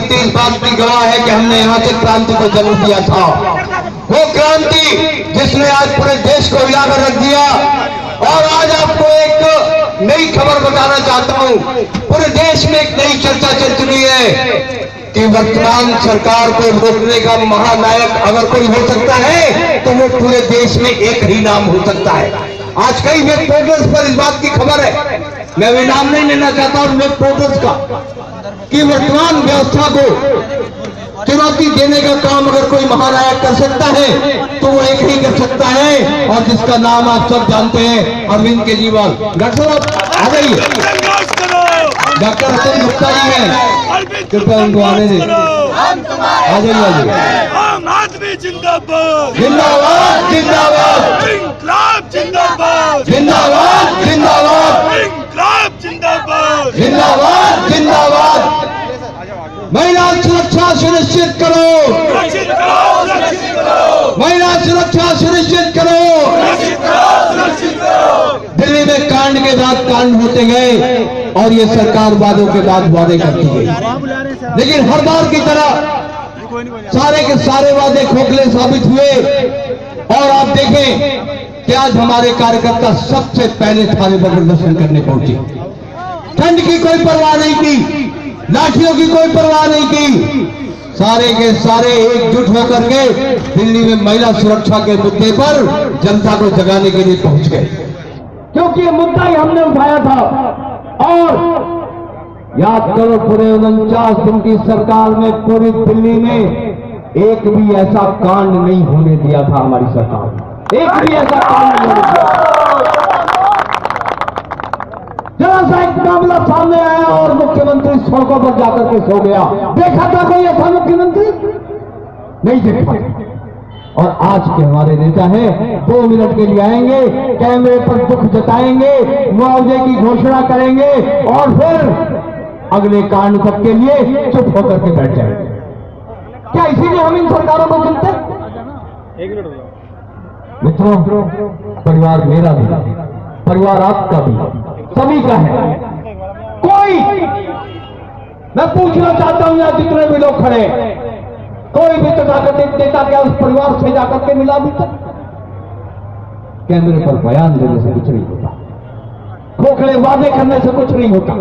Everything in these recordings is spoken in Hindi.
धरती इस बात की गवाह है कि हमने यहाँ से क्रांति को जन्म दिया था। वो क्रांति जिसने आज पूरे देश को हिलाकर रख दिया। और आज आपको एक नई खबर बताना चाहता हूँ, पूरे देश में एक नई चर्चा चल चुकी है कि वर्तमान सरकार को रोकने का महानायक अगर कोई हो सकता है तो वो पूरे देश में एक ही नाम हो सकता है। आज कई वेब पोर्टल्स पर इस बात की खबर है, मैं भी नाम नहीं लेना चाहता हूं वेब पोर्टल्स का, कि वर्तमान व्यवस्था को चुनौती देने का काम अगर कोई महानायक कर सकता है तो वो एक ही कर सकता है, और जिसका नाम आप सब जानते हैं, अरविंद केजरीवाल। डॉक्टर साहब आ जाइए, डॉक्टर अतुल गुप्ता जी हैं, कृपया उनको आने दें। आ जाइए। आम आदमी जिंदाबाद, जिंदाबाद जिंदाबाद, इंकलाब जिंदाबाद, जिंदाबाद जिंदाबाद, इंकलाब जिंदाबाद, जिंदाबाद जिंदाबाद। महिला सुरक्षा सुनिश्चित करो, सुरक्षित करो, सुरक्षित करो, महिला सुरक्षा सुनिश्चित करो। सुरक्षित करो। दिल्ली में कांड के बाद कांड होते गए और ये सरकार वादों के बाद वादे करती गई, लेकिन हर बार की तरह सारे के सारे वादे खोखले साबित हुए। और आप देखें कि आज हमारे कार्यकर्ता सबसे पहले थाने पर प्रदर्शन करने पहुंचे। ठंड की कोई परवाह नहीं की, लाठियों की कोई परवाह नहीं की, सारे के सारे एकजुट होकर के दिल्ली में महिला सुरक्षा के मुद्दे पर जनता को जगाने के लिए पहुंच गए, क्योंकि ये मुद्दा ही हमने उठाया था। और याद करो, पूरे 49 दिन की सरकार में पूरी दिल्ली में एक भी ऐसा कांड नहीं होने दिया था हमारी सरकार ने, एक भी ऐसा कांड नहीं होने दिया। जरा सा एक मामला सामने आया और मुख्यमंत्री सड़कों पर जाकर के सो गया। देखा था कोई ऐसा मुख्यमंत्री? नहीं देखा। और आज के हमारे नेता हैं, 2 मिनट के लिए आएंगे, कैमरे पर दुख जताएंगे, मुआवजे की घोषणा करेंगे और फिर अगले कांड तक के लिए चुप होकर के बैठ जाएंगे। क्या इसीलिए हम इन सरकारों को चुनते? मित्रों, परिवार मेरा भी, परिवार आपका भी, सभी का है। कोई, मैं पूछना चाहता हूं यहां जितने भी लोग खड़े, कोई भी तथाकथित नेता क्या उस परिवार से जाकर के मिला भी तक? कैमरे पर बयान देने से कुछ नहीं होता, खोखले वादे करने से कुछ नहीं होता।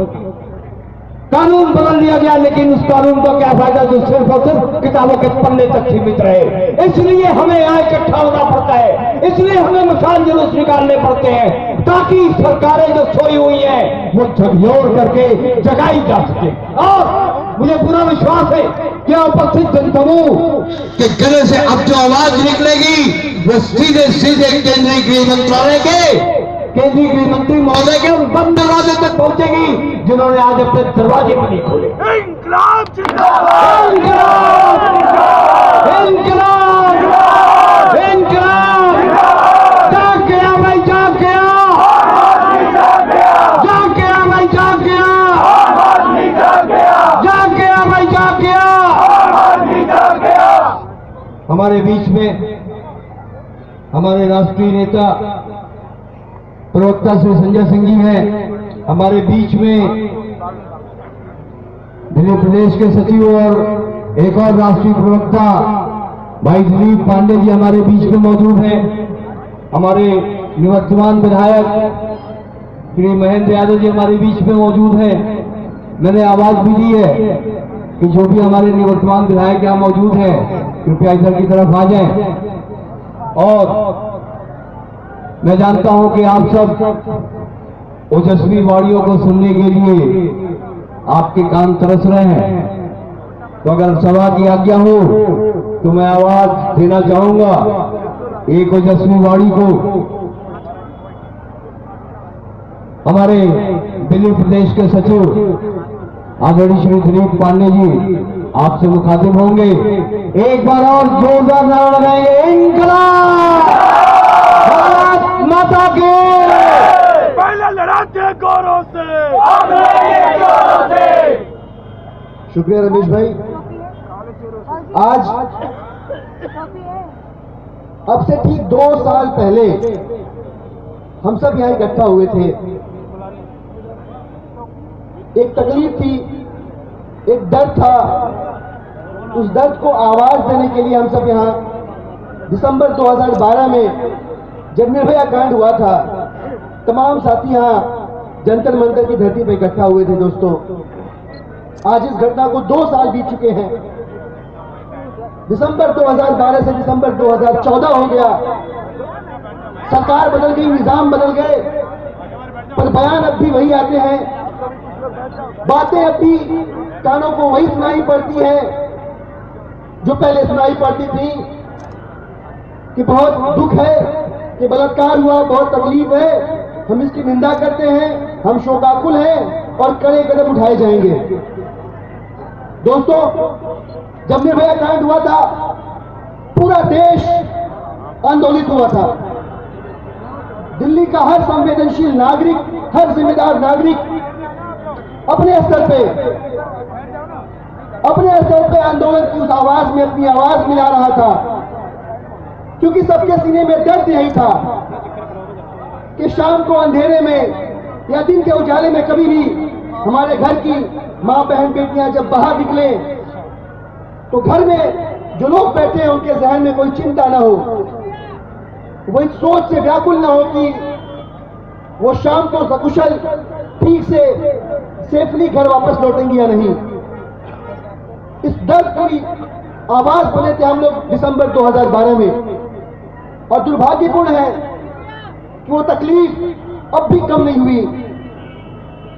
कानून बदल दिया गया, लेकिन उस कानून का क्या फायदा जो सिर्फ और सिर्फ किताबों के पन्ने तक सीमित रहे। इसलिए हमें यहाँ इकट्ठा होना पड़ता है, इसलिए हमें मसान जुलूस निकालने पड़ते हैं, ताकि सरकारें जो सोई हुई हैं वो झकझोर करके जगाई जा सके। और मुझे पूरा विश्वास है कि उपस्थित जनसमूह के गले से अब जो आवाज निकलेगी वो सीधे सीधे केंद्रीय गृह मंत्रालय के केंद्रीय गृह मंत्री महोदय के उन बंद दरवाजे तक पहुंचेगी जिन्होंने आज अपने दरवाजे भी नहीं खोले। इंकलाब जिंदाबाद, इंकलाब इंकलाब इंकलाब, जाग गया भाई, जाग गया, जाग गया भाई, जाग गया, जाग गया भाई, जाग गया। हमारे बीच में हमारे राष्ट्रीय नेता प्रवक्ता श्री संजय सिंह जी हैं, हमारे बीच में दिल्ली प्रदेश के सचिव और एक और राष्ट्रीय प्रवक्ता भाई दिलीप पांडे जी हमारे बीच में मौजूद हैं। हमारे निवर्तमान विधायक श्री महेंद्र यादव जी हमारे बीच में मौजूद हैं। मैंने आवाज भी दी है कि जो भी हमारे निवर्तमान विधायक यहाँ मौजूद हैं कृपया इधर की तरफ आ जाएं। और मैं जानता हूं कि आप सब ओजस्वी वाणियों को सुनने के लिए आपके कान तरस रहे हैं, तो अगर सभा की आज्ञा हो तो मैं आवाज देना चाहूंगा एक ओजस्वी वाणी को। हमारे दिल्ली प्रदेश के सचिव आदरणीय श्री दिलीप पांडे जी आपसे मुखातिब होंगे। एक बार और जोरदार नारा लगाएंगे, इंकलाब माता के। पहले लड़ाते गौरव से, शुक्रिया रमेश भाई। आज अब से ठीक 2 साल पहले हम सब यहाँ इकट्ठा हुए थे। एक तकलीफ थी, एक डर था उस दर्द को आवाज देने के लिए हम सब यहाँ दिसंबर 2012 में जब निर्भया कांड हुआ था, तमाम साथी यहाँ जंतर मंतर की धरती पर इकट्ठा हुए थे। दोस्तों, आज इस घटना को 2 साल बीत चुके हैं। दिसंबर 2012 से दिसंबर 2014 हो गया। सरकार बदल गई, निजाम बदल गए, पर बयान अब भी वही आते हैं, बातें अब भी कानों को वही सुनाई पड़ती है जो पहले सुनाई पड़ती थी कि बहुत दुख है कि बलात्कार हुआ, बहुत तकलीफ है, हम इसकी निंदा करते हैं, हम शोकाकुल हैं और कड़े कदम उठाए जाएंगे। दोस्तों, जब निर्भया कांड हुआ था, पूरा देश आंदोलित हुआ था। दिल्ली का हर संवेदनशील नागरिक, हर जिम्मेदार नागरिक अपने स्तर पे आंदोलन की उस आवाज में अपनी आवाज मिला रहा था, क्योंकि सबके सीने में दर्द यही था कि शाम को अंधेरे में या दिन के उजाले में कभी भी हमारे घर की मां, बहन, बेटियां जब बाहर निकले तो घर में जो लोग बैठे हैं उनके जहन में कोई चिंता ना हो, वो इस सोच से व्याकुल ना हो कि वो शाम को सकुशल ठीक से सेफली घर वापस लौटेंगे या नहीं। इस दर्द की आवाज बने थे हम लोग दिसंबर 2012 में, और दुर्भाग्यपूर्ण है कि वो तकलीफ अब भी कम नहीं हुई।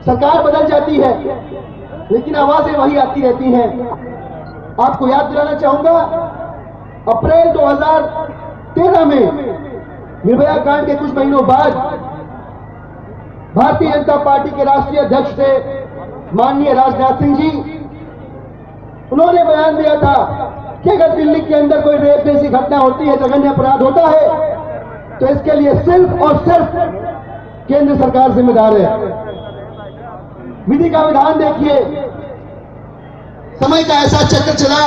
सरकार बदल जाती है लेकिन आवाजें वही आती रहती हैं। आपको याद दिलाना चाहूंगा, अप्रैल 2013 में निर्भया कांड के कुछ महीनों बाद भारतीय जनता पार्टी के राष्ट्रीय अध्यक्ष थे माननीय राजनाथ सिंह जी। उन्होंने बयान दिया था कि अगर दिल्ली के अंदर कोई रेप जैसी घटना होती है, जघन्य अपराध होता है, तो इसके लिए सिर्फ और सिर्फ केंद्र सरकार जिम्मेदार है। विधि का विधान देखिए, समय का ऐसा चक्र चला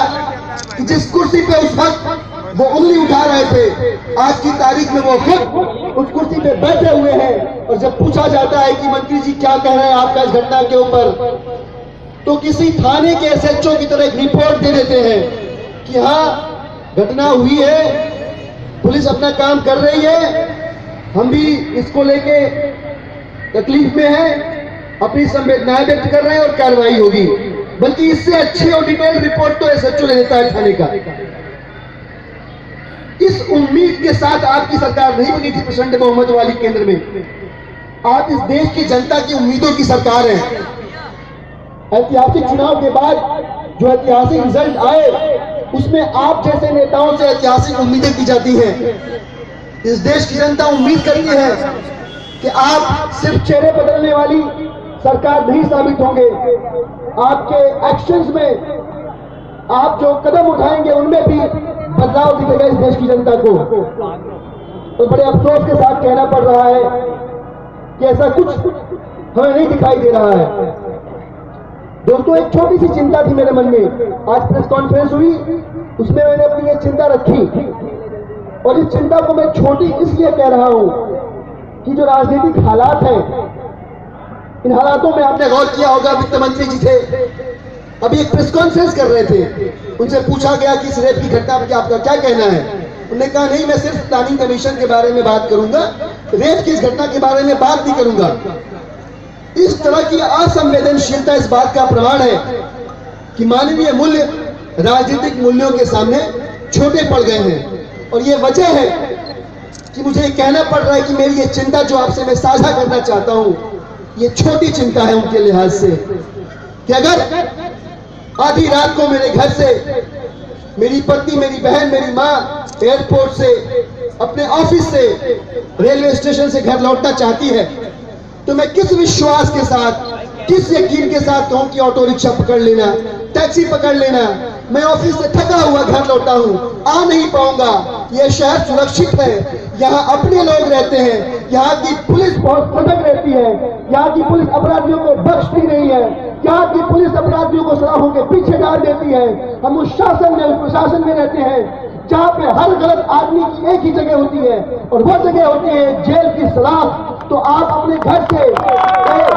कि जिस कुर्सी पे उस वक्त वो उंगली उठा रहे थे, आज की तारीख में वो खुद उस कुर्सी पे बैठे हुए हैं, और जब पूछा जाता है कि मंत्री जी क्या कह रहे हैं आपका इस घटना के ऊपर, तो किसी थाने के एसएचओ की तरह एक रिपोर्ट दे देते हैं कि हाँ घटना हुई है, पुलिस अपना काम कर रही है, हम भी इसको लेके तकलीफ में हैं, अपनी संवेदनाएं व्यक्त कर रहे हैं और कार्रवाई होगी। बल्कि इससे अच्छी और डिटेल रिपोर्ट तो एसएचओ ले देता है थाने का। इस उम्मीद के साथ आपकी सरकार नहीं बनी थी प्रचंड बहुमत वाली केंद्र में। आप इस देश की जनता की उम्मीदों की सरकार है। ऐतिहासिक चुनाव के बाद जो ऐतिहासिक रिजल्ट आए, उसमें आप जैसे नेताओं से ऐतिहासिक उम्मीदें की जाती हैं। इस देश की जनता उम्मीद करती है कि आप सिर्फ चेहरे बदलने वाली सरकार नहीं साबित होंगे, आपके एक्शंस में आप जो कदम उठाएंगे उनमें भी बदलाव दिखेगा इस देश की जनता को। तो बड़े अफसोस के साथ कहना पड़ रहा है कि ऐसा कुछ हमें नहीं दिखाई दे रहा है। दोस्तों, एक छोटी सी चिंता थी मेरे मन में। आज प्रेस कॉन्फ्रेंस हुई, उसमें मैंने अपनी ये चिंता रखी, और इस चिंता को मैं छोटी इसलिए कह रहा हूं कि जो राजनीतिक हालात हैं, इन हालातों में आपने गौर किया होगा, वित्त मंत्री जी थे, अभी एक प्रेस कॉन्फ्रेंस कर रहे थे, उनसे पूछा गया कि इस रेप की घटना पर आपका क्या कहना है। उन्होंने कहा नहीं, मैं सिर्फ प्लानिंग कमीशन के बारे में बात करूंगा, रेप की इस घटना के बारे में बात नहीं करूंगा। इस तरह की असंवेदनशीलता इस बात का प्रमाण है कि मानवीय मूल्य राजनीतिक मूल्यों के सामने छोटे पड़ गए हैं। और ये वजह है कि मुझे ये कहना पड़ रहा है कि मेरी ये चिंता जो आपसे मैं साझा करना चाहता हूं, ये छोटी चिंता है उनके लिहाज से, कि अगर आधी रात को मेरे घर से मेरी पत्नी, मेरी बहन, मेरी माँ एयरपोर्ट से, अपने ऑफिस से, रेलवे स्टेशन से घर लौटना चाहती है, तो मैं किस विश्वास के साथ, किस यकीन के साथ कहूं कि ऑटो रिक्शा पकड़ लेना, टैक्सी पकड़ लेना, मैं ऑफिस से थका हुआ घर लौटा हूं, आ नहीं पाऊंगा, यह शहर सुरक्षित है, यहाँ अपने लोग रहते हैं, यहाँ की पुलिस बहुत सजग रहती है, यहाँ की पुलिस अपराधियों को बख्शती नहीं है, यहाँ की पुलिस अपराधियों को सलाखों के पीछे डाल देती है। हम उस शासन में, उस प्रशासन में रहते हैं जहाँ पे हर गलत आदमी की एक ही जगह होती है, और वो जगह होती है जेल की सलाख। तो आप अपने घर से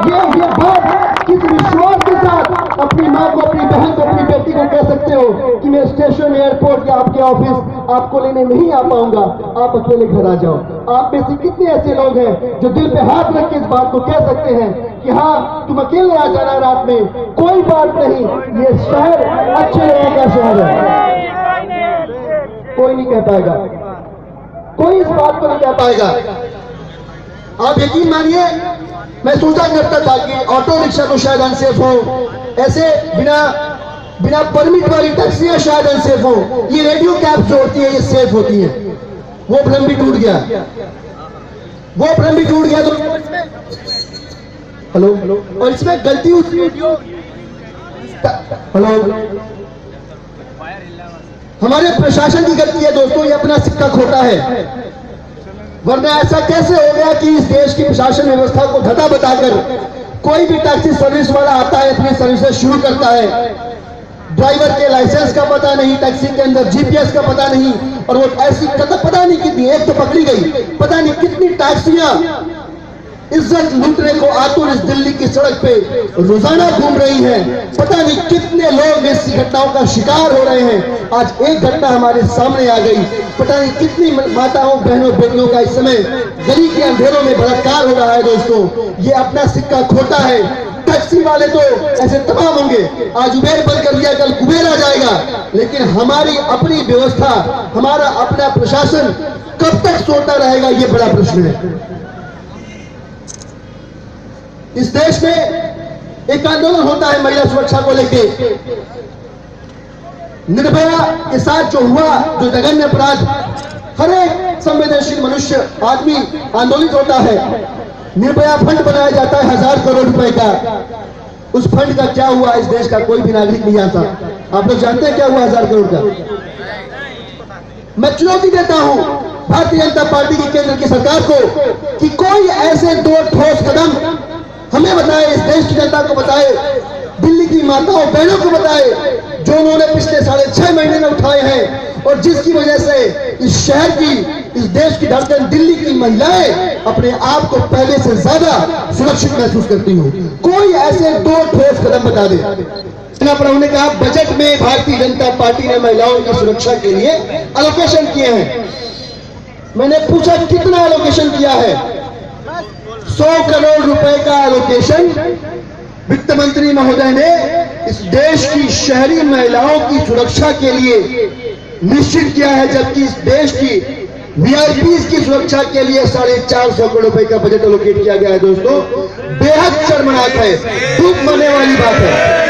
ये बात किस विश्वास के साथ अपनी माँ को, अपनी बहन को, अपनी बेटी को कह सकते हो कि कि मैं स्टेशन, एयरपोर्ट या आपके ऑफिस आपको लेने नहीं आ पाऊंगा, आप अकेले घर आ जाओ। आप में से कितने ऐसे लोग हैं जो दिल पे हाथ रख के इस बात को कह सकते हैं कि हाँ तुम अकेले आ जाना रात में, कोई बात नहीं, ये शहर अच्छे लोगों का शहर है। कोई नहीं कह पाएगा, कोई इस बात को नहीं कह पाएगा। आप यकीन मानिए, मैं सोचा करता था कि ऑटो रिक्शा तो शायद अनसेफ हो, ऐसे बिना परमिट वाली टैक्सियां शायद अनसेफ हो, ये रेडियो कैब जो होती है ये सेफ होती है। वो भ्रम भी टूट गया, वो भ्रम भी टूट गया। तो हेलो, और इसमें गलती उस रेडियो, हेलो, हमारे प्रशासन की गलती है दोस्तों, ये अपना सिक्का खोटा है। वरना ऐसा कैसे हो गया कि इस देश की प्रशासन व्यवस्था को धता बताकर कोई भी टैक्सी सर्विस वाला आता है, अपनी सर्विसेज शुरू करता है, ड्राइवर के लाइसेंस का पता नहीं, टैक्सी के अंदर जीपीएस का पता नहीं, और वो ऐसी पता नहीं कितनी, एक तो पकड़ी गई, पता नहीं कितनी टैक्सियां इज्जत लूटने को आतुर इस दिल्ली की सड़क पे रोजाना घूम रही हैं। पता नहीं कितने लोग इस घटनाओं का शिकार हो रहे हैं। आज एक घटना हमारे सामने आ गई, पता नहीं कितनी माताओं, बहनों, बेटियों का इस समय गली के अंधेरों में बलात्कार हो रहा है। दोस्तों, ये अपना सिक्का खोटा है। टैक्सी वाले तो ऐसे तमाम होंगे, आज उबेर बंद कर दिया, कल कुबेर आ जाएगा, लेकिन हमारी अपनी व्यवस्था, हमारा अपना प्रशासन कब तक सोता रहेगा, ये बड़ा प्रश्न है। इस देश में एक आंदोलन होता है महिला सुरक्षा को लेके। निर्भया के साथ जो हुआ, जो जघन्य अपराध, हर एक संवेदनशील मनुष्य, आदमी आंदोलित होता है। निर्भया फंड बनाया जाता है 1000 करोड़ रुपए का। उस फंड का क्या हुआ, इस देश का कोई भी नागरिक नहीं जानता। आप लोग जानते हैं क्या हुआ 1000 करोड़ का? मैं चुनौती देता हूं भारतीय जनता पार्टी की केंद्र की सरकार को कि कोई ऐसे दो ठोस कदम हमें बताए, इस देश की जनता को बताए, दिल्ली की माताओं बहनों को बताए, जो उन्होंने पिछले 6.5 महीने में उठाए हैं, और जिसकी वजह से इस शहर की, इस देश की धड़कन दिल्ली की महिलाएं अपने आप को पहले से ज्यादा सुरक्षित महसूस करती हूँ। कोई ऐसे दो ठोस कदम बता दे। उन्होंने कहा बजट में भारतीय जनता पार्टी ने महिलाओं की सुरक्षा के लिए एलोकेशन किए हैं। मैंने पूछा कितना एलोकेशन किया है? 100 करोड़ रुपए का एलोकेशन वित्त मंत्री महोदय ने इस देश की शहरी महिलाओं की सुरक्षा के लिए निश्चित किया है, जबकि इस देश की वीआईपीज की सुरक्षा के लिए 450 करोड़ रुपए का बजट एलोकेट किया गया है। दोस्तों, बेहद शर्मनाक है, दुख मानने वाली बात है।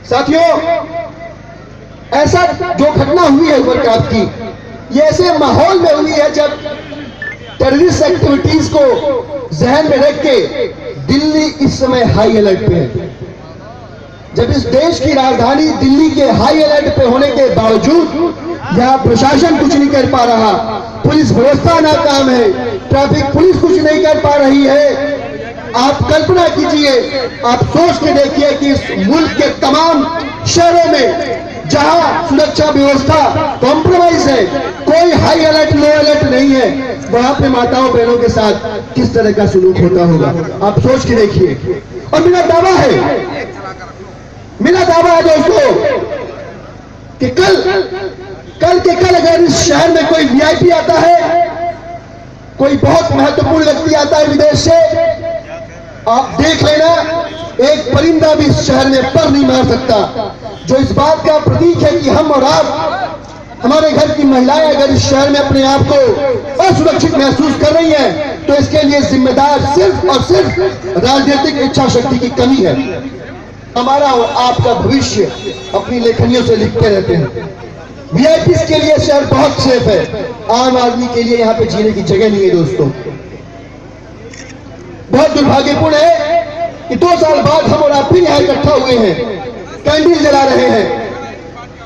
साथियों, ऐसा जो घटना हुई है उमरकात की, ये ऐसे माहौल में हुई है जब टेररिस्ट एक्टिविटीज को जहन में रख के दिल्ली इस समय हाई अलर्ट पे है। जब इस देश की राजधानी दिल्ली के हाई अलर्ट पे होने के बावजूद यहाँ प्रशासन कुछ नहीं कर पा रहा, पुलिस व्यवस्था नाकाम है, ट्रैफिक पुलिस कुछ नहीं कर पा रही है। आप कल्पना कीजिए, आप सोच के देखिए कि इस मुल्क के तमाम शहरों में जहां सुरक्षा व्यवस्था कॉम्प्रोमाइज है, कोई हाई अलर्ट लो अलर्ट नहीं है, वहां पे माताओं बहनों के साथ किस तरह का सलूक होता होगा, आप सोच के देखिए। और मेरा दावा है दोस्तों कि कल के कल अगर इस शहर में कोई वीआईपी आता है, कोई बहुत महत्वपूर्ण व्यक्ति आता है विदेश से, आप देख लेना, एक परिंदा भी इस शहर में पर नहीं मार सकता। जो इस बात का प्रतीक है कि हम और आप, हमारे घर की महिलाएं अगर इस शहर में अपने आप को असुरक्षित महसूस कर रही हैं, तो इसके लिए जिम्मेदार सिर्फ और सिर्फ राजनीतिक इच्छा शक्ति की कमी है। हमारा और आपका भविष्य अपनी लेखनियों से लिखते रहते हैं। वीआईपीज के लिए शहर बहुत सेफ है, आम आदमी के लिए यहाँ पे जीने की जगह नहीं है। दोस्तों, बहुत दुर्भाग्यपूर्ण है कि 2 साल बाद हम और आप फिर यहाँ इकट्ठा हुए हैं, कैंडल जला रहे हैं,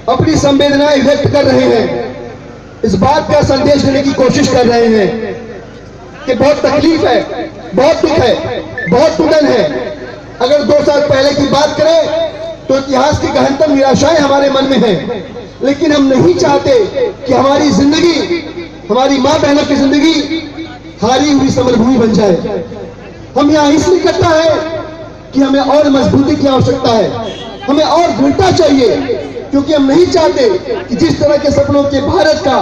अपनी संवेदनाएं व्यक्त कर रहे हैं, इस बात का संदेश देने की कोशिश कर रहे हैं कि बहुत तकलीफ है, बहुत दुख है, बहुत टूटन है। अगर 2 साल पहले की बात करें तो इतिहास की गहनतम निराशाएं हमारे मन में हैं, लेकिन हम नहीं चाहते कि हमारी जिंदगी, हमारी मां बहनों की जिंदगी हारी हुई समरभूमि बन जाए। हम यहाँ इसलिए इकट्ठा है कि हमें और मजबूती की आवश्यकता है। हमें और दृढ़ता चाहिए, क्योंकि हम नहीं चाहते कि जिस तरह के सपनों के भारत का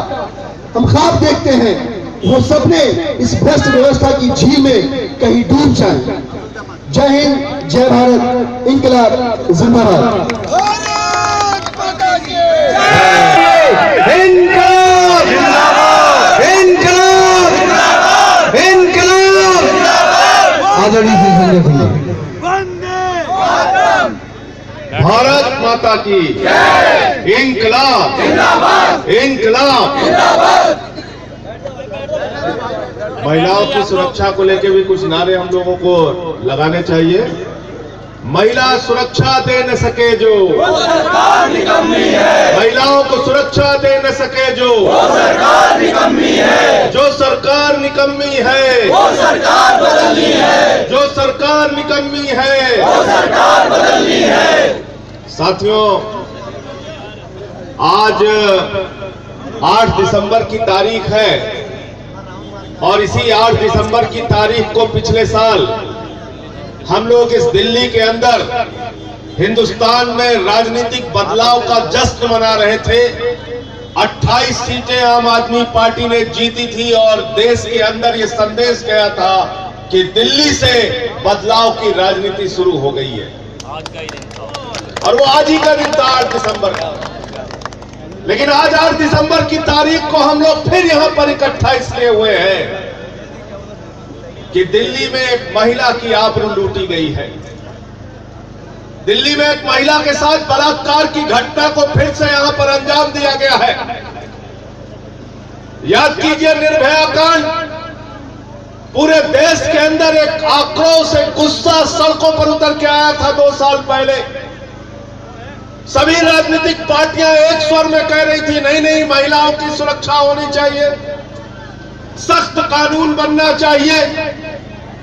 हम ख्वाब देखते हैं, वो सपने इस भ्रष्ट व्यवस्था की झील में कहीं डूब जाएं। जय हिंद, जय भारत, इंकलाब जिंदाबाद। इंकलाब जिंदाबाद, इंकलाब, इंकलाब। आदरणीय श्री संजय सिंह जी। वंदे मातरम। भारत माता की इंकलाब जिंदाबाद, इंकलाब जिंदाबाद। महिलाओं की सुरक्षा को लेकर भी कुछ नारे हम लोगों को लगाने चाहिए। महिला सुरक्षा दे न सके जो, वो सरकार निकम्मी है। महिलाओं को सुरक्षा दे न सके जो, वो सरकार निकम्मी है। जो सरकार निकम्मी है, वो सरकार बदलनी है। जो सरकार निकम्मी है, वो सरकार बदलनी है। साथियों, आज 8 दिसंबर की तारीख है और इसी 8 दिसंबर की तारीख को पिछले साल हम लोग इस दिल्ली के अंदर हिंदुस्तान में राजनीतिक बदलाव का जश्न मना रहे थे। 28 सीटें आम आदमी पार्टी ने जीती थी और देश के अंदर ये संदेश गया था कि दिल्ली से बदलाव की राजनीति शुरू हो गई है। और वो आज ही का दिन था, 8 दिसंबर का। लेकिन आज 8 दिसंबर की तारीख को हम लोग फिर यहां पर इकट्ठा इसलिए हुए हैं कि दिल्ली में एक महिला की आबरू लूटी गई है। दिल्ली में एक महिला के साथ बलात्कार की घटना को फिर से यहां पर अंजाम दिया गया है। याद कीजिए, निर्भया कांड। पूरे देश के अंदर एक आक्रोश, एक गुस्सा सड़कों पर उतर के आया था 2 साल पहले। सभी राजनीतिक पार्टियां एक स्वर में कह रही थी, नहीं नहीं, महिलाओं की सुरक्षा होनी चाहिए, सख्त कानून बनना चाहिए,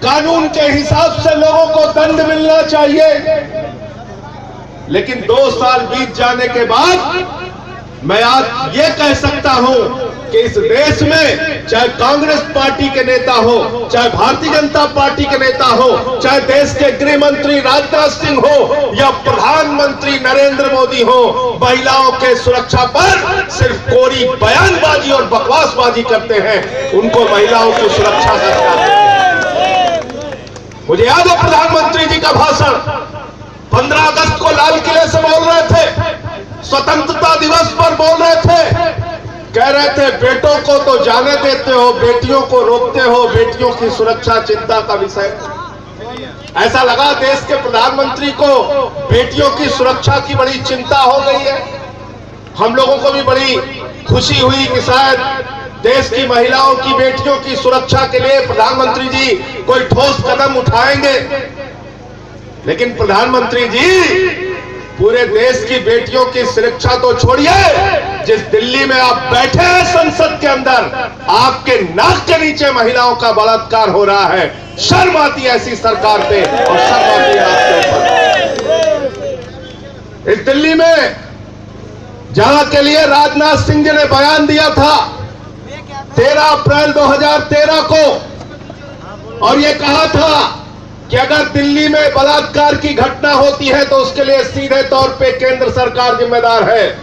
कानून के हिसाब से लोगों को दंड मिलना चाहिए। लेकिन 2 साल बीत जाने के बाद मैं आज ये कह सकता हूं कि इस देश में चाहे कांग्रेस पार्टी के नेता हो, चाहे भारतीय जनता पार्टी के नेता हो, चाहे देश के गृह मंत्री राजनाथ सिंह हो या प्रधानमंत्री नरेंद्र मोदी हो, महिलाओं के सुरक्षा पर सिर्फ कोरी बयानबाजी और बकवासबाजी करते हैं। उनको महिलाओं की सुरक्षा करना। मुझे याद है प्रधानमंत्री जी का भाषण 15 अगस्त को लाल किले से बोल रहे थे, स्वतंत्रता दिवस पर बोल रहे थे, कह रहे थे बेटों को तो जाने देते हो, बेटियों को रोकते हो, बेटियों की सुरक्षा चिंता का विषय। ऐसा लगा देश के प्रधानमंत्री को बेटियों की सुरक्षा की बड़ी चिंता हो गई है। हम लोगों को भी बड़ी खुशी हुई कि शायद देश की महिलाओं की, बेटियों की सुरक्षा के लिए प्रधानमंत्री जी कोई ठोस कदम उठाएंगे। लेकिन प्रधानमंत्री जी, पूरे देश की बेटियों की सुरक्षा तो छोड़िए, जिस दिल्ली में आप बैठे हैं संसद के अंदर, आपके नाक के नीचे महिलाओं का बलात्कार हो रहा है। शर्म आती है ऐसी सरकार पे और शर्म आती है आपके ऊपर। इस दिल्ली में जहां के लिए राजनाथ सिंह जी ने बयान दिया था 13 अप्रैल 2013 को, और ये कहा था कि अगर दिल्ली में बलात्कार की घटना होती है तो उसके लिए सीधे तौर पे केंद्र सरकार जिम्मेदार है।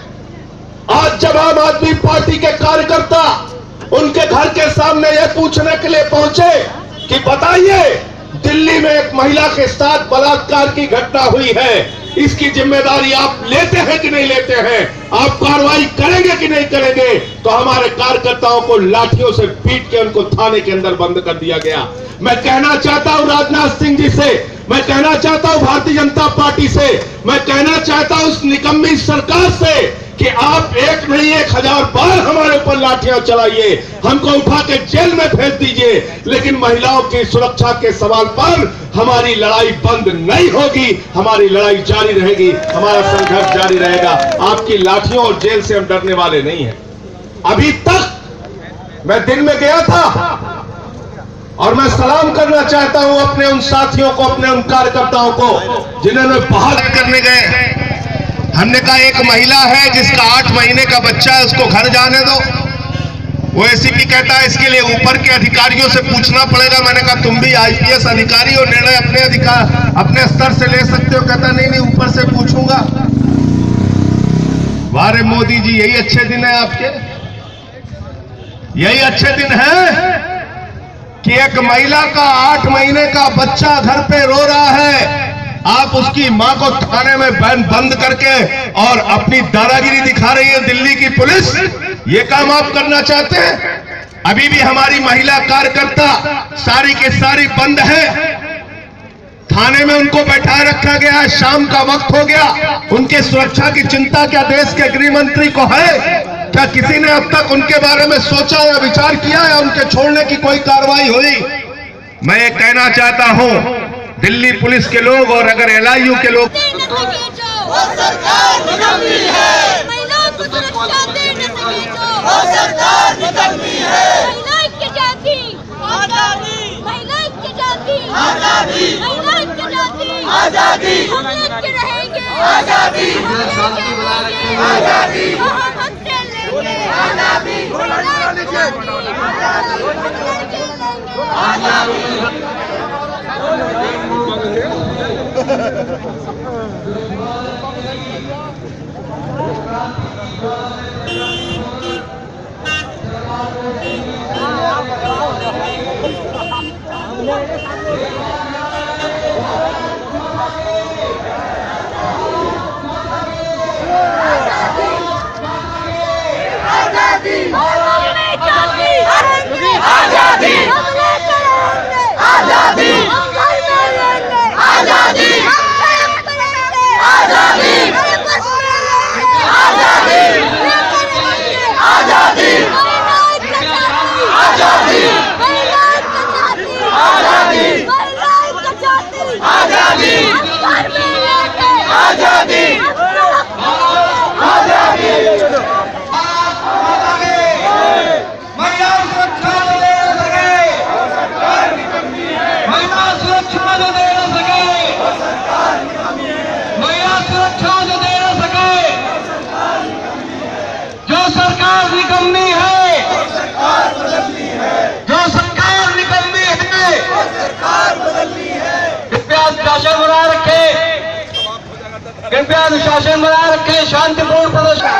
आज जब आम आदमी पार्टी के कार्यकर्ता उनके घर के सामने यह पूछने के लिए पहुंचे कि बताइए, दिल्ली में एक महिला के साथ बलात्कार की घटना हुई है, इसकी जिम्मेदारी आप लेते हैं कि नहीं लेते हैं, आप कार्रवाई करेंगे कि नहीं करेंगे, तो हमारे कार्यकर्ताओं को लाठियों से पीट के उनको थाने के अंदर बंद कर दिया गया। मैं कहना चाहता हूं राजनाथ सिंह जी से, मैं कहना चाहता हूं भारतीय जनता पार्टी से, मैं कहना चाहता हूं उस निकम्मी सरकार से कि आप एक नहीं 1000 बार हमारे ऊपर लाठियां चलाइए, हमको उठा के जेल में भेज दीजिए, लेकिन महिलाओं की सुरक्षा के सवाल पर हमारी लड़ाई बंद नहीं होगी, हमारी लड़ाई जारी रहेगी, हमारा संघर्ष जारी रहेगा। आपकी लाठियों और जेल से हम डरने वाले नहीं हैं। अभी तक मैं दिन में गया था और मैं सलाम करना चाहता हूं अपने उन साथियों को, अपने उन कार्यकर्ताओं को जिन्होंने बाहर करने गए। हमने कहा एक महिला है जिसका 8 महीने का बच्चा है, उसको घर जाने दो। वो एसीपी कहता है इसके लिए ऊपर के अधिकारियों से पूछना पड़ेगा। मैंने कहा तुम भी आईपीएस अधिकारी हो, निर्णय अपने स्तर से ले सकते हो। कहता नहीं ऊपर से पूछूंगा। वारे मोदी जी, यही अच्छे दिन है आपके, यही अच्छे दिन है कि एक महिला का 8 महीने का बच्चा घर पे रो रहा है, आप उसकी मां को थाने में बंद करके और अपनी दादागिरी दिखा रही है दिल्ली की पुलिस। ये काम आप करना चाहते हैं? अभी भी हमारी महिला कार्यकर्ता सारी की सारी बंद है, थाने में उनको बैठाए रखा गया है। शाम का वक्त हो गया, उनके सुरक्षा की चिंता क्या देश के गृह मंत्री को है? क्या किसी ने अब तक उनके बारे में सोचा या विचार किया या उनके छोड़ने की कोई कार्रवाई हुई? मैं ये कहना चाहता हूं, दिल्ली पुलिस के लोग और अगर एलआईयू के लोग वो सरकार निकम्मी है, महिलाओं को सुरक्षा दे न सके जो वो सरकार निकम्मी है। महिला की जाति आजादी, महिला की जाति आजादी, महिला की जाति आजादी, हम लेके रहेंगे आजादी, आजादी, हम हमसे लेंगे आजादी, आजादी, हम लेके रहेंगे आजादी, हम घर में रहेंगे आजादी, हम सड़क पर रहेंगे आजादी, हम बस में रहेंगे आजादी, लेके रहेंगे आजादी, महिलाओं की जाति आजादी, महिलाओं की जाति आजादी, महिलाओं की जाति आजादी, हम घर में रहेंगे आजादी, हम सड़क पर रहेंगे महिला सुरक्षा जो दे न सके, महिला सुरक्षा जो दे न सके, महिला सुरक्षा जो दे न सके, जो सरकार निकम्मी है, जो सरकार निकम्मी है, कृपया अनुशासन बनाए रखे, कृपया अनुशासन बनाए रखे, शांतिपूर्ण प्रदर्शन।